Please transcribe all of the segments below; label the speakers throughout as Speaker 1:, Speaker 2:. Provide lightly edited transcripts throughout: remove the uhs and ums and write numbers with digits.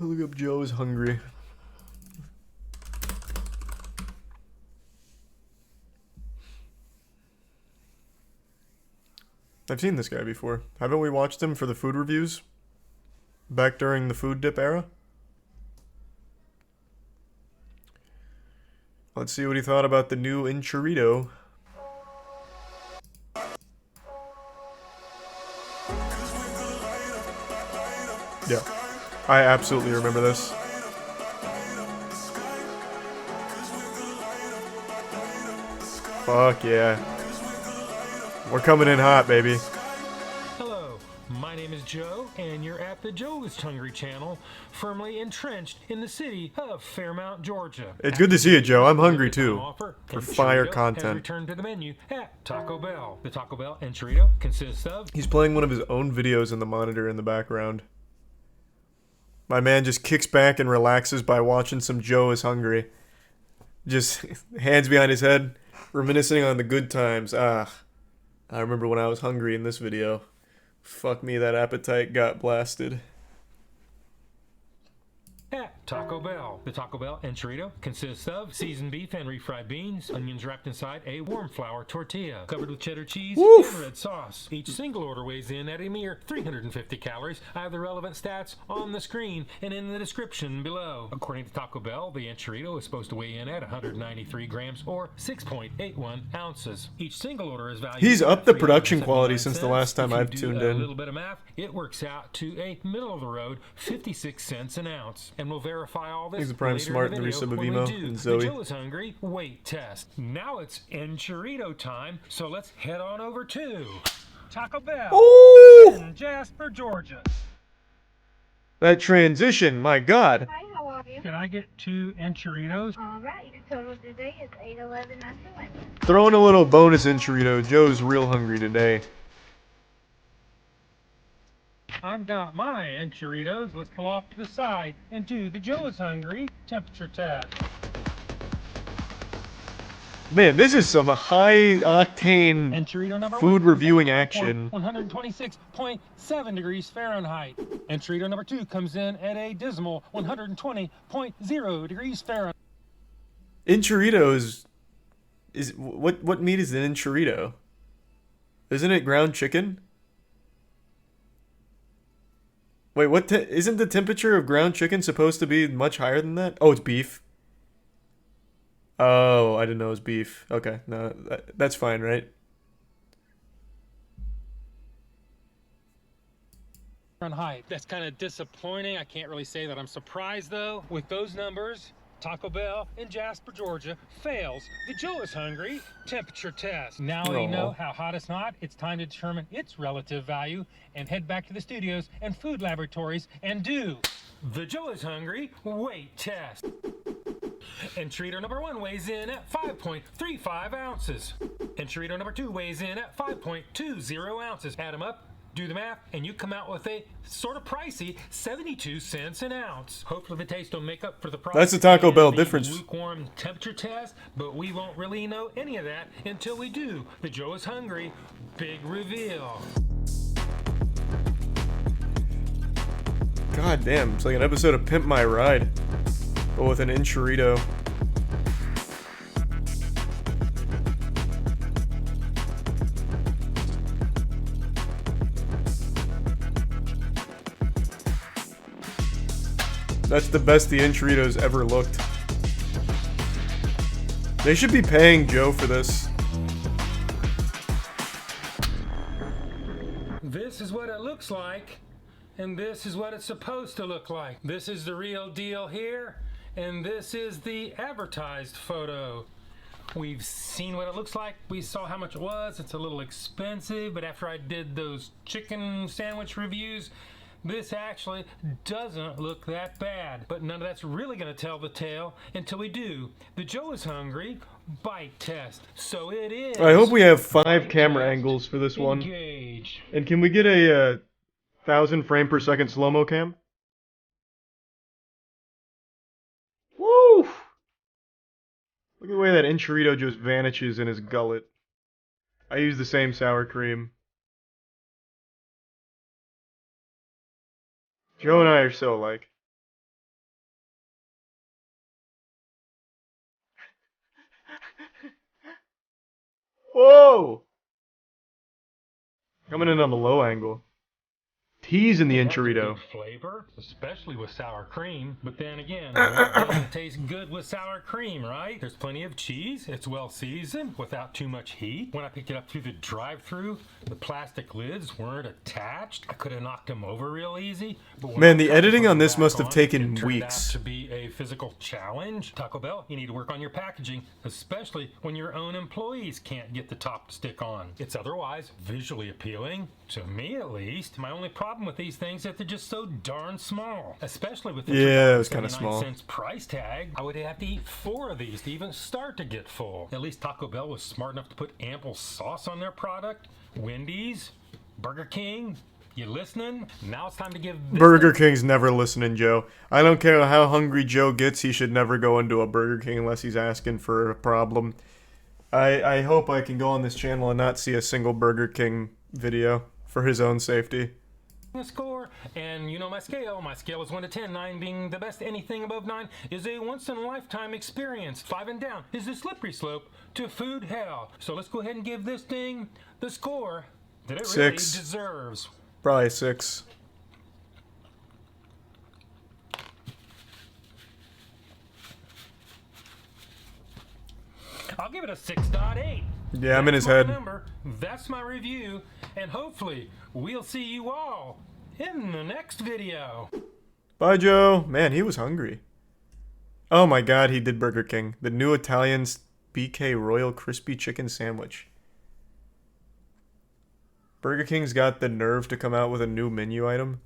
Speaker 1: Look up Joe is hungry. I've seen this guy before. Haven't we watched him for the food reviews? Back during the food dip era? Let's see what he thought about the new Enchilito. Yeah, I absolutely remember this. Fuck yeah. We're coming in hot, baby.
Speaker 2: Hello, my name is Joe, and you're at the Joe is Hungry channel, firmly entrenched in the city of Fairmount, Georgia.
Speaker 1: It's good to see you, Joe. I'm hungry too. For fire
Speaker 2: Enchilito
Speaker 1: content.
Speaker 2: has returned to the menu at Taco Bell. The Taco Bell Enchilito consists of...
Speaker 1: He's playing one of his own videos in the monitor in the background. My man just kicks back and relaxes by watching some Joe is hungry. Just hands behind his head, reminiscing on the good times. I remember when I was hungry in this video. Fuck me, that appetite got blasted.
Speaker 2: At Taco Bell. The Taco Bell Enchilito consists of seasoned beef and refried beans, onions wrapped inside a warm flour tortilla, covered with cheddar cheese and red sauce. Each single order weighs in at a mere 350 calories. I have the relevant stats on the screen and in the description below. According to Taco Bell, the Enchilito is supposed to weigh in at 193 grams or 6.81 ounces. Each single order is valued.
Speaker 1: He's upped the production quality since the last time I've tuned in.
Speaker 2: A little bit of math, it works out to a middle of the road 56 cents an ounce. And we'll verify all this.
Speaker 1: He's the Prime Smart and Risa Bavimo and Zoe.
Speaker 2: The Joe is hungry weight test. Now it's Enchilito time, so let's head on over to Taco Bell in Jasper, Georgia.
Speaker 1: That transition, my God.
Speaker 3: Hi, how are you?
Speaker 2: Can I get 2 Enchilitos?
Speaker 3: All right, the total today is $8.11.91.
Speaker 1: Throwing a little bonus Enchilito. Joe's real hungry today.
Speaker 2: I've got my Enchilitos. Let's pull off to the side and do the Joe is hungry temperature test.
Speaker 1: Man, this is some high-octane
Speaker 2: Enchilito number
Speaker 1: food
Speaker 2: one,
Speaker 1: reviewing action.
Speaker 2: 126.7 degrees Fahrenheit. Enchilito number 2 comes in at a dismal 120.0 degrees Fahrenheit.
Speaker 1: Enchilito is what meat is an Enchilito? Isn't it ground chicken? Wait, isn't the temperature of ground chicken supposed to be much higher than that? Oh, it's beef. Oh, I didn't know it was beef. Okay, no, that's fine, right?
Speaker 2: Fahrenheit. That's kind of disappointing. I can't really say that I'm surprised though. With those numbers, Taco Bell in Jasper, Georgia fails the Joe is hungry temperature test. Now we know how hot it's not. It's time to determine its relative value and head back to the studios and food laboratories and do the Joe is hungry weight test. Enchilito number 1 weighs in at 5.35 ounces. Enchilito number 2 weighs in at 5.20 ounces. Add them up, do the math, and you come out with a sort of pricey 72 cents an ounce. Hopefully the taste will make up for the price.
Speaker 1: That's the Taco Bell difference.
Speaker 2: Lukewarm temperature test, but we won't really know any of that until we do the Joe is hungry big reveal.
Speaker 1: God damn, it's like an episode of Pimp My Ride, but with an Enchilito. That's the best the Enchilitos ever looked. They should be paying Joe for this.
Speaker 2: This is what it looks like, and this is what it's supposed to look like. This is the real deal here, and this is the advertised photo. We've seen what it looks like. We saw how much it was. It's a little expensive, but after I did those chicken sandwich reviews, this actually doesn't look that bad. But none of that's really going to tell the tale until we do the Joe is hungry bite test. So it is.
Speaker 1: I hope we have 5 camera angles for this one.
Speaker 2: Engage.
Speaker 1: And can we get a 1,000 frame per second slow-mo cam? Woo! Look at the way that Enchilito just vanishes in his gullet. I use the same sour cream. Joe and I are so alike. Whoa! Coming in on the low angle. Teas in the enchilada.
Speaker 2: Flavor, especially with sour cream. But then again, what doesn't taste good with sour cream, right? There's plenty of cheese. It's well seasoned without too much heat. When I picked it up through the drive-thru, the plastic lids weren't attached. I could have knocked them over real easy. But
Speaker 1: Man, the editing on this must have taken
Speaker 2: it turned
Speaker 1: weeks.
Speaker 2: out to be a physical challenge. Taco Bell, you need to work on your packaging, especially when your own employees can't get the top to stick on. It's otherwise visually appealing, to me at least. My only problem with these things is that they're just so darn small, especially with the
Speaker 1: Yeah, it was kind of small.
Speaker 2: $3.79 price tag. I would have to eat 4 of these to even start to get full. At least Taco Bell was smart enough to put ample sauce on their product. Wendy's, Burger King, you listening? Now it's time to give this
Speaker 1: Burger King's never listening, Joe. I don't care how hungry Joe gets, he should never go into a Burger King unless he's asking for a problem. I hope I can go on this channel and not see a single Burger King video for his own safety.
Speaker 2: a score, and you know my scale. My scale is 1 to 10, 9 being the best. Anything above 9 is a once-in-a-lifetime experience. 5 and down is the slippery slope to food hell. So let's go ahead and give this thing the score that it really
Speaker 1: 6.
Speaker 2: deserves.
Speaker 1: Probably 6.
Speaker 2: I'll give it a 6.8.
Speaker 1: Yeah, I'm in his
Speaker 2: That's my
Speaker 1: head.
Speaker 2: number. That's my review, and hopefully we'll see you all in the next video.
Speaker 1: Bye, Joe. Man, he was hungry. Oh my god, he did Burger King. The new Italian's BK Royal Crispy Chicken Sandwich. Burger King's got the nerve to come out with a new menu item.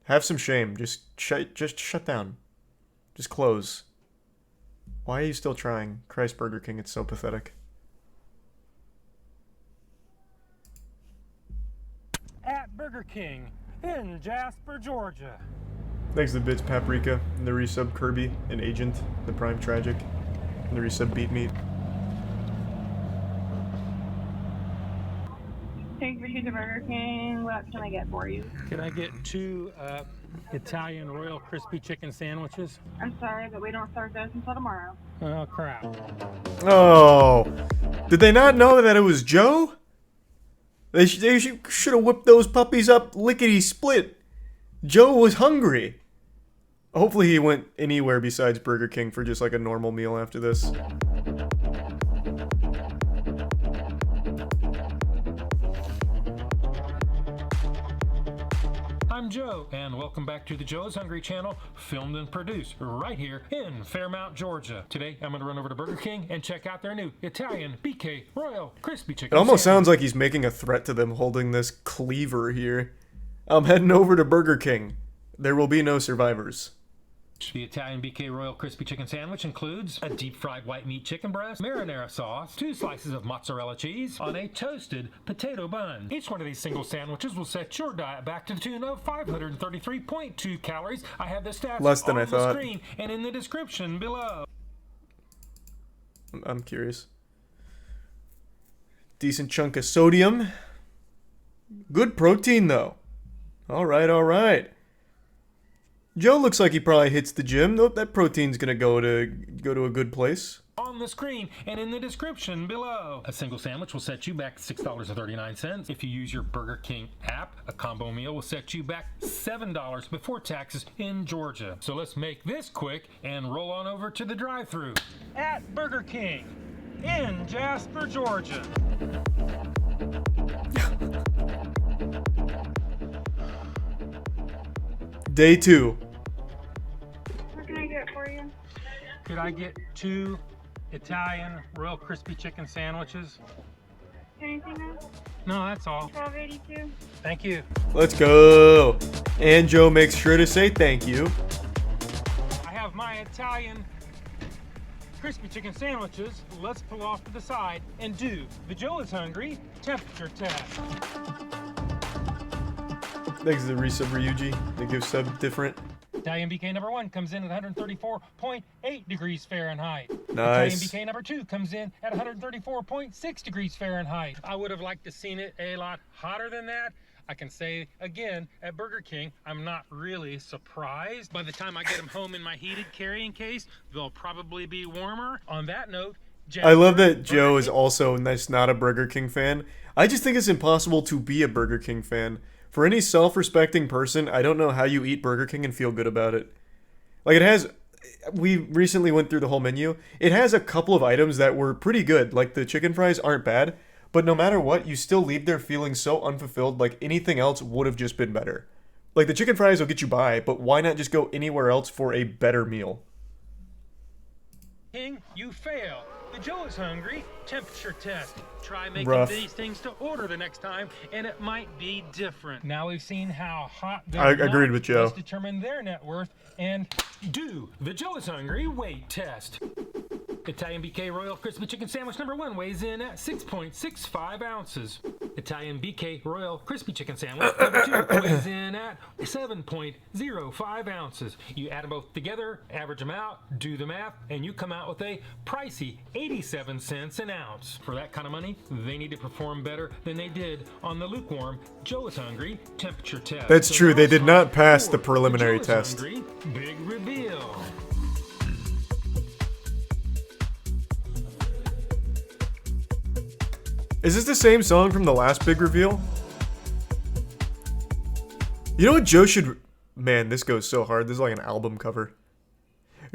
Speaker 1: Have some shame. Just shut down. Just close. Why are you still trying? Christ, Burger King, it's so pathetic.
Speaker 2: At Burger King in Jasper, Georgia.
Speaker 1: Thanks to the bits, Paprika, and the resub Kirby, and Agent, the Prime Tragic, and the resub Beat Meat.
Speaker 4: Thanks for choosing Burger King. What can I get for you?
Speaker 2: Can I get 2 Italian Royal Crispy Chicken Sandwiches?
Speaker 4: I'm sorry, but we don't start those until tomorrow.
Speaker 2: Oh, crap.
Speaker 1: Oh, did they not know that it was Joe? They should have whipped those puppies up lickety-split. Joe was hungry. Hopefully he went anywhere besides Burger King for just like a normal meal after this.
Speaker 2: I'm Joe, and welcome back to the Joe's Hungry channel, filmed and produced right here in Fairmount, Georgia. Today, I'm going to run over to Burger King and check out their new Italian BK Royal Crispy Chicken
Speaker 1: It almost
Speaker 2: Sandwich.
Speaker 1: sounds like he's making a threat to them holding this cleaver here. I'm heading over to Burger King. There will be no survivors.
Speaker 2: The Italian BK Royal Crispy Chicken Sandwich includes a deep-fried white meat chicken breast, marinara sauce, 2 slices of mozzarella cheese on a toasted potato bun. Each one of these single sandwiches will set your diet back to the tune of 533.2 calories. I have the stats
Speaker 1: Less than
Speaker 2: on
Speaker 1: I
Speaker 2: the
Speaker 1: thought.
Speaker 2: screen and in the description below.
Speaker 1: I'm curious. Decent chunk of sodium. Good protein, though. All right. Joe looks like he probably hits the gym. Nope, that protein's gonna go to a good place.
Speaker 2: On the screen and in the description below. A single sandwich will set you back $6.39. If you use your Burger King app, a combo meal will set you back $7 before taxes in Georgia. So let's make this quick and roll on over to the drive-thru at Burger King in Jasper, Georgia.
Speaker 1: Day 2.
Speaker 4: What can I get for you?
Speaker 2: Could I get 2 Italian Royal Crispy Chicken Sandwiches?
Speaker 4: Anything else?
Speaker 2: No, that's all.
Speaker 4: $12.82.
Speaker 2: Thank you.
Speaker 1: Let's go. And Joe makes sure to say thank you.
Speaker 2: I have my Italian crispy chicken sandwiches. Let's pull off to the side and do the Joe is Hungry temperature test.
Speaker 1: Thanks to the resub Ryuji. They give sub different.
Speaker 2: Italian BK number 1 comes in at 134.8 degrees Fahrenheit.
Speaker 1: Nice.
Speaker 2: Italian BK number 2 comes in at 134.6 degrees Fahrenheit. I would have liked to seen it a lot hotter than that. I can say again, at Burger King, I'm not really surprised. By the time I get them home in my heated carrying case, they'll probably be warmer. On that note,
Speaker 1: I love
Speaker 2: Jasper,
Speaker 1: that Joe is
Speaker 2: Burger
Speaker 1: also not a Burger King fan. I just think it's impossible to be a Burger King fan. For any self-respecting person, I don't know how you eat Burger King and feel good about it. Like, it has, we recently went through the whole menu. It has a couple of items that were pretty good. Like, the chicken fries aren't bad, but no matter what, you still leave there feeling so unfulfilled, like anything else would have just been better. Like, the chicken fries will get you by, but why not just go anywhere else for a better meal?
Speaker 2: King, you fail. The Joe is hungry. Temperature test. Try making
Speaker 1: Rough.
Speaker 2: these things to order the next time, and it might be different. Now we've seen how hot they're
Speaker 1: I
Speaker 2: not.
Speaker 1: agreed with Joe.
Speaker 2: Let's determine their net worth and do the Joe is hungry weight test. Italian BK Royal Crispy Chicken Sandwich number 1 weighs in at 6.65 ounces. Italian BK Royal Crispy Chicken Sandwich number 2 weighs in at 7.05 ounces. You add them both together, average them out, do the math, and you come out with a pricey 87 cents an ounce. For that kind of money, they need to perform better than they did on the lukewarm Joe is hungry temperature test.
Speaker 1: That's
Speaker 2: So
Speaker 1: true,
Speaker 2: now
Speaker 1: they
Speaker 2: it's
Speaker 1: did
Speaker 2: time
Speaker 1: not pass
Speaker 2: for
Speaker 1: the preliminary
Speaker 2: Joe is
Speaker 1: test.
Speaker 2: Hungry Big reveal.
Speaker 1: Is this the same song from the last big reveal? You know what Joe should... Man, this goes so hard. This is like an album cover.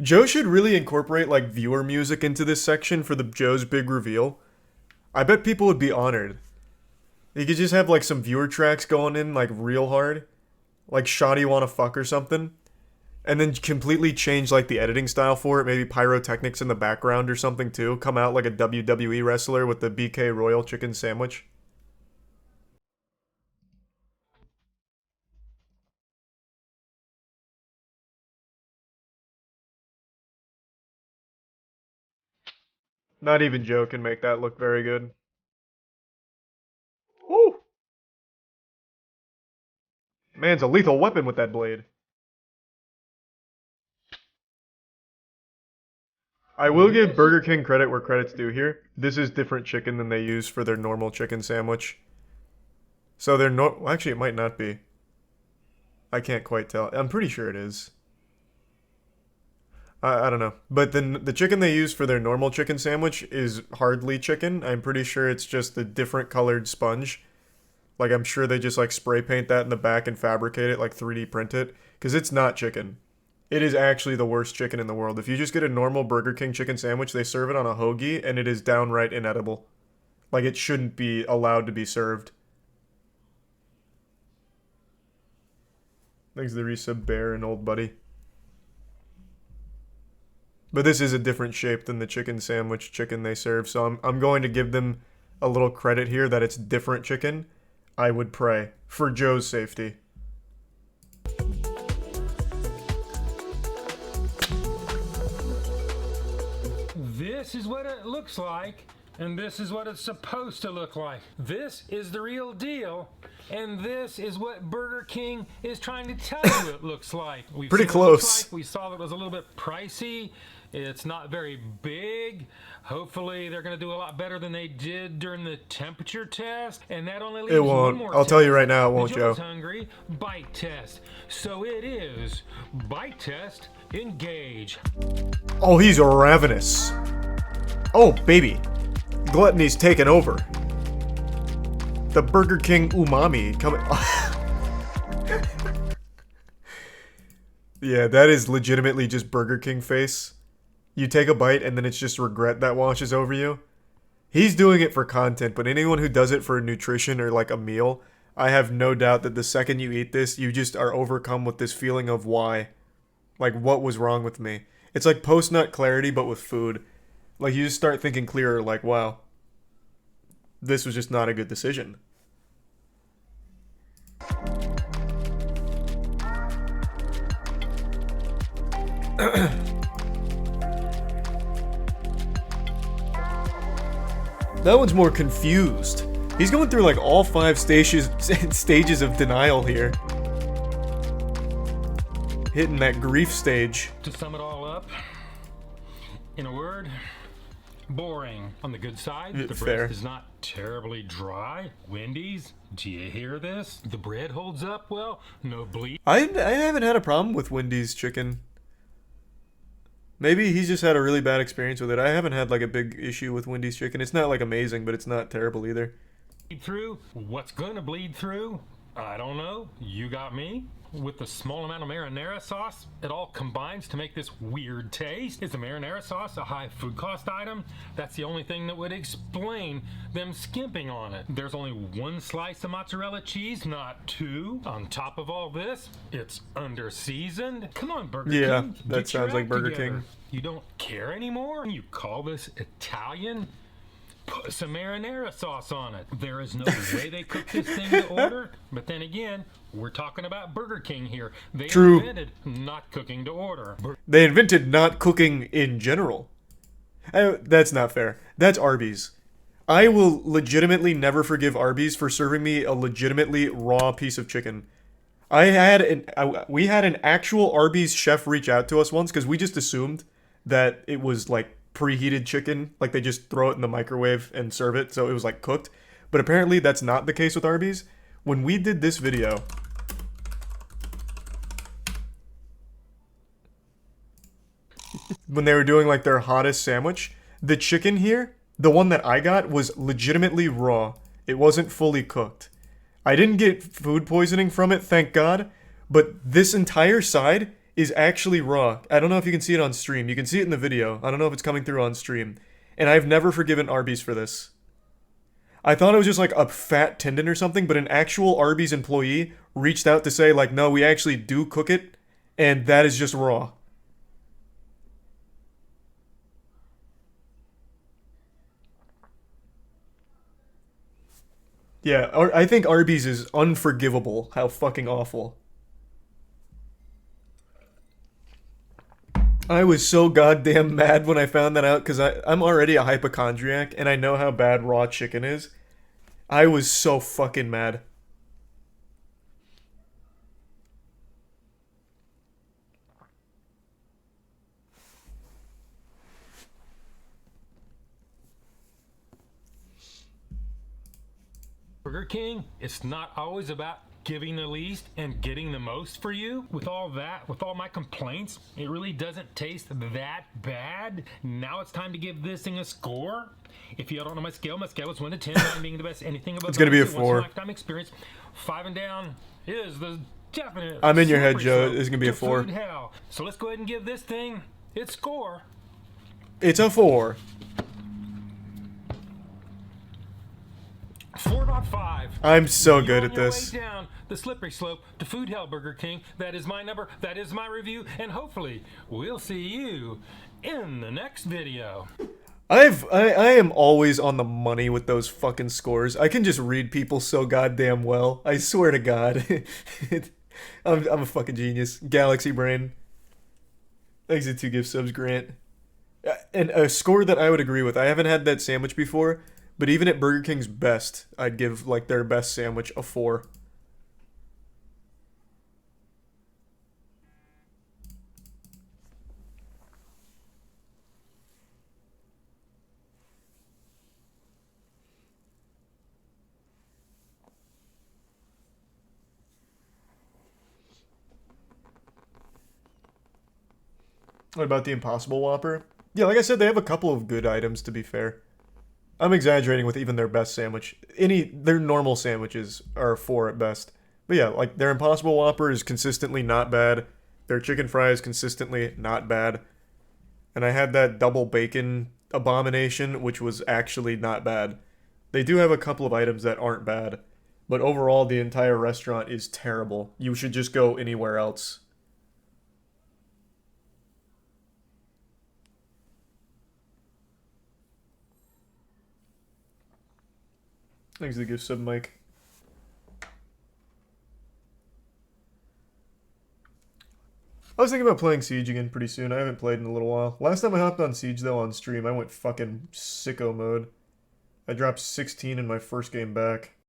Speaker 1: Joe should really incorporate like viewer music into this section for the Joe's big reveal. I bet people would be honored. He could just have like some viewer tracks going in like real hard. Like Shoddy Wanna Fuck or something. And then completely change like the editing style for it. Maybe pyrotechnics in the background or something too. Come out like a WWE wrestler with the BK Royal Chicken Sandwich. Not even Joe can make that look very good. Woo! Man's a lethal weapon with that blade. I will give Burger King credit where credit's due here. This is different chicken than they use for their normal chicken sandwich. So they're well, actually, it might not be. I can't quite tell. I'm pretty sure it is. I don't know. But then the chicken they use for their normal chicken sandwich is hardly chicken. I'm pretty sure it's just a different colored sponge. Like, I'm sure they just, like, spray paint that in the back and fabricate it, like, 3D print it. Because it's not chicken. It is actually the worst chicken in the world. If you just get a normal Burger King chicken sandwich, they serve it on a hoagie, and it is downright inedible. Like, it shouldn't be allowed to be served. Thanks to the resub Bear and Old Buddy. But this is a different shape than the chicken sandwich chicken they serve, so I'm going to give them a little credit here that it's different chicken. I would pray. For Joe's safety.
Speaker 2: This is what it looks like, and this is what it's supposed to look like. This is the real deal, and this is what Burger King is trying to tell you it looks like.
Speaker 1: Pretty close.
Speaker 2: We saw that it was a little bit pricey. It's not very big. Hopefully they're going to do a lot better than they did during the temperature test, and that only leaves
Speaker 1: It won't.
Speaker 2: one more
Speaker 1: I'll tell you
Speaker 2: test.
Speaker 1: right now, it won't,
Speaker 2: The
Speaker 1: Joe.
Speaker 2: Joe's Hungry bite test. So it is bite test. Engage.
Speaker 1: Oh, he's ravenous. Oh, baby. Gluttony's taken over. The Burger King umami coming. Yeah, that is legitimately just Burger King face. You take a bite and then it's just regret that washes over you. He's doing it for content, but anyone who does it for nutrition or like a meal, I have no doubt that the second you eat this, you just are overcome with this feeling of why. Like, what was wrong with me? It's like post-nut clarity, but with food. Like, you just start thinking clearer, like, wow, this was just not a good decision. That one's more confused. He's going through like all 5 stages of denial here. Hitting that grief stage.
Speaker 2: To sum it all up, in a word, boring. On the good side, the
Speaker 1: Fair.
Speaker 2: bread is not terribly dry. Wendy's, do you hear this? The bread holds up well, no bleed.
Speaker 1: I haven't had a problem with Wendy's chicken. Maybe he's just had a really bad experience with it. I haven't had like a big issue with Wendy's chicken. It's not like amazing, but it's not terrible either.
Speaker 2: Bleed through? What's gonna bleed through? I don't know. You got me. With the small amount of marinara sauce, it all combines to make this weird taste. Is the marinara sauce a high food cost item? That's the only thing that would explain them skimping on it. There's only one slice of mozzarella cheese, not two. On top of all this, it's under seasoned. Come on, Burger King.
Speaker 1: Yeah, that
Speaker 2: Get your
Speaker 1: sounds like
Speaker 2: act
Speaker 1: Burger
Speaker 2: together.
Speaker 1: King.
Speaker 2: You don't care anymore? You call this Italian? Put some marinara sauce on it. There is no way they cook this thing to order. But then again, we're talking about Burger King here. They
Speaker 1: True.
Speaker 2: invented not cooking to order.
Speaker 1: They invented not cooking in general. That's not fair. That's Arby's. I will legitimately never forgive Arby's for serving me a legitimately raw piece of chicken. We had an actual Arby's chef reach out to us once because we just assumed that it was like preheated chicken, like they just throw it in the microwave and serve it, so it was like cooked. But apparently that's not the case with Arby's. When we did this video, when they were doing like their hottest sandwich, the chicken here, the one that I got, was legitimately raw. It wasn't fully cooked. I didn't get food poisoning from it, thank God, but this entire side is actually raw. I don't know if you can see it on stream. You can see it in the video. I don't know if it's coming through on stream. And I've never forgiven Arby's for this. I thought it was just like a fat tendon or something, but an actual Arby's employee reached out to say like, no, we actually do cook it, and that is just raw. Yeah, I think Arby's is unforgivable. How fucking awful. I was so goddamn mad when I found that out because I'm already a hypochondriac and I know how bad raw chicken is. I was so fucking mad.
Speaker 2: Burger King, it's not always about giving the least and getting the most for you. With all that, with all my complaints, it really doesn't taste that bad. Now it's time to give this thing a score. If you don't know my scale is 1 to 10, 9 being the best. Anything above
Speaker 1: It's gonna be a
Speaker 2: once in
Speaker 1: 4.
Speaker 2: lifetime experience. 5 and down is the definite.
Speaker 1: I'm in your head,
Speaker 2: slippery
Speaker 1: Joe.
Speaker 2: slope
Speaker 1: It's gonna be a
Speaker 2: to
Speaker 1: 4.
Speaker 2: food hell. So let's go ahead and give this thing its score.
Speaker 1: It's a 4.
Speaker 2: 4.5.
Speaker 1: I'm so
Speaker 2: You're
Speaker 1: good
Speaker 2: on
Speaker 1: at
Speaker 2: your
Speaker 1: this.
Speaker 2: way down the slippery slope to food hell, Burger King. That is my number. That is my review. And hopefully we'll see you in the next video.
Speaker 1: I am always on the money with those fucking scores. I can just read people so goddamn well. I swear to God. I'm a fucking genius. Galaxy Brain. Thanks to 2 gift subs, Grant. And a score that I would agree with. I haven't had that sandwich before, but even at Burger King's best, I'd give like their best sandwich a 4. What about the Impossible Whopper? Yeah, like I said, they have a couple of good items, to be fair. I'm exaggerating with even their best sandwich. Their normal sandwiches are a 4 at best. But yeah, like their Impossible Whopper is consistently not bad. Their chicken fry is consistently not bad. And I had that double bacon abomination, which was actually not bad. They do have a couple of items that aren't bad. But overall, the entire restaurant is terrible. You should just go anywhere else. Thanks for the gift sub, Mike. I was thinking about playing Siege again pretty soon. I haven't played in a little while. Last time I hopped on Siege, though, on stream, I went fucking sicko mode. I dropped 16 in my first game back.